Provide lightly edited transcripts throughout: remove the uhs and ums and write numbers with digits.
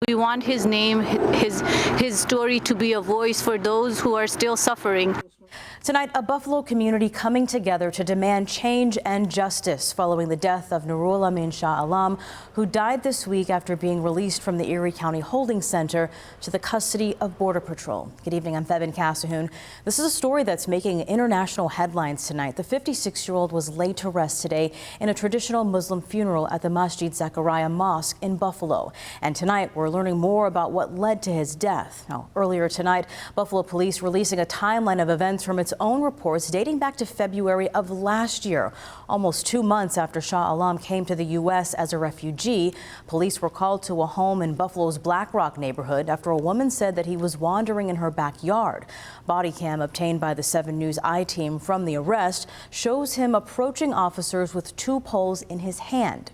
We want his name, his story to be a voice for those who are still suffering. Tonight, a Buffalo community coming together to demand change and justice following the death of Nurul Alam Shah Alam, who died this week after being released from the Erie County Holding Center to the custody of Border Patrol. Good evening, I'm Febin Casahoon. This is a story that's making international headlines tonight. The 56-year-old was laid to rest today in a traditional Muslim funeral at the Masjid Zachariah Mosque in Buffalo. And tonight, we're learning more about what led to his death. Now, earlier tonight, Buffalo police releasing a timeline of events from its own reports dating back to February of last year. Almost 2 months after Shah Alam came to the U.S. as a refugee, police were called to a home in Buffalo's Black Rock neighborhood after a woman said that he was wandering in her backyard. Body cam obtained by the 7 News I-team from the arrest shows him approaching officers with 2 poles in his hand.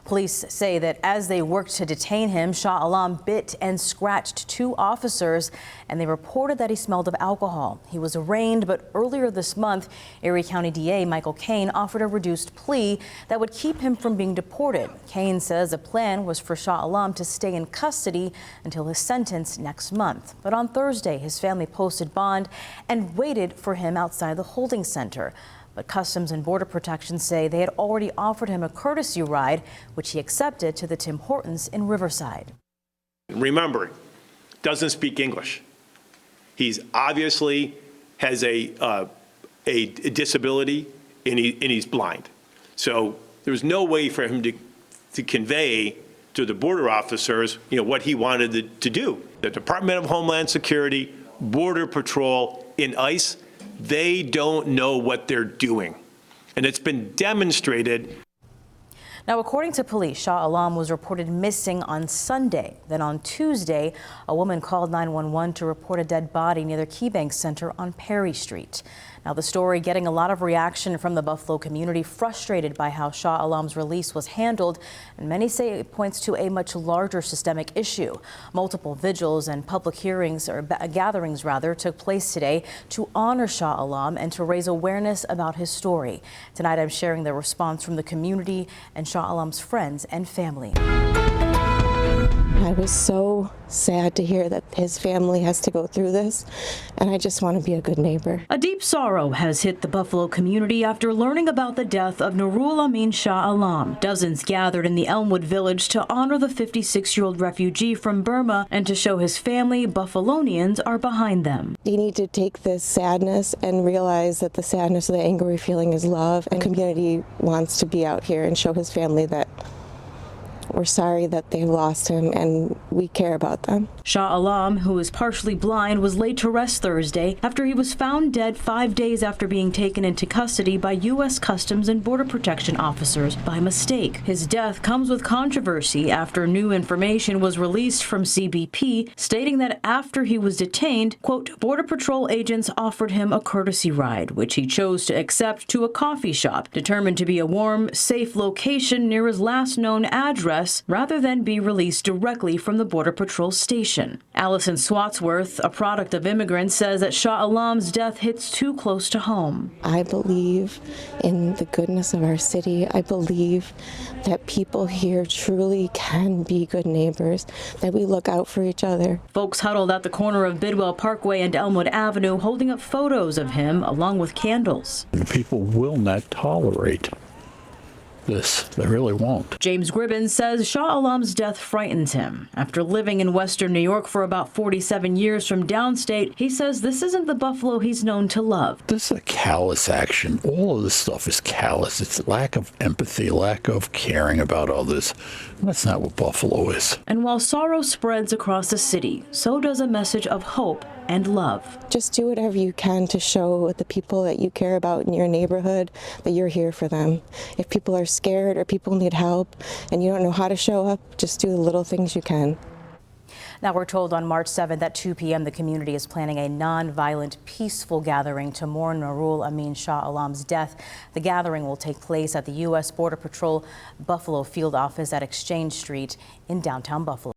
Police say that as they worked to detain him, Shah Alam bit and scratched 2 officers, and they reported that he smelled of alcohol. He was arraigned, but earlier this month, Erie County DA Michael Cain offered a reduced plea that would keep him from being deported. Cain says the plan was for Shah Alam to stay in custody until his sentence next month. But on Thursday, his family posted bond and waited for him outside the holding center. But Customs and Border Protection say they had already offered him a courtesy ride, which he accepted, to the Tim Hortons in Riverside. Remember, doesn't speak English. He's obviously has a disability and he's blind. So there's no way for him to convey to the border officers, what he wanted to do. The Department of Homeland Security, Border Patrol, and ICE, they don't know what they're doing. And it's been demonstrated. Now, according to police, Shah Alam was reported missing on Sunday. Then on Tuesday, a woman called 911 to report a dead body near the KeyBank Center on Perry Street. Now, the story getting a lot of reaction from the Buffalo community, frustrated by how Shah Alam's release was handled, and many say it points to a much larger systemic issue. Multiple vigils and public hearings, or gatherings rather, took place today to honor Shah Alam and to raise awareness about his story. Tonight, I'm sharing the response from the community and Shah Alam's friends and family. I was so sad to hear that his family has to go through this, and I just want to be a good neighbor. A deep sorrow has hit the Buffalo community after learning about the death of Nurul Alam Shah Alam. Dozens gathered in the Elmwood Village to honor the 56-year-old refugee from Burma and to show his family Buffalonians are behind them. You need to take this sadness and realize that the sadness or the anger we're feeling is love, and the community wants to be out here and show his family that we're sorry that they lost him and we care about them. Shah Alam, who is partially blind, was laid to rest Thursday after he was found dead 5 days after being taken into custody by U.S. Customs and Border Protection officers by mistake. His death comes with controversy after new information was released from CBP stating that after he was detained, quote, Border Patrol agents offered him a courtesy ride, which he chose to accept, to a coffee shop determined to be a warm, safe location near his last known address, rather than be released directly from the Border Patrol station. Allison Swatsworth, a product of immigrants, says that Shah Alam's death hits too close to home. I believe in the goodness of our city. I believe that people here truly can be good neighbors, that we look out for each other. Folks huddled at the corner of Bidwell, Parkway, and Elmwood Avenue, holding up photos of him along with candles. People will not tolerate this. They really won't. James Gribbins says Shah Alam's death frightens him. After living in Western New York for about 47 years from downstate, he says this isn't the Buffalo he's known to love. This is a callous action. All of this stuff is callous. It's lack of empathy, lack of caring about others. That's not what Buffalo is. And while sorrow spreads across the city, so does a message of hope and love. Just do whatever you can to show the people that you care about in your neighborhood that you're here for them. If people are scared or people need help and you don't know how to show up, just do the little things you can. Now, we're told on March 7th at 2 p.m. the community is planning a non-violent, peaceful gathering to mourn Nurul Alam Shah Alam's death. The gathering will take place at the U.S. Border Patrol Buffalo Field Office at Exchange Street in downtown Buffalo.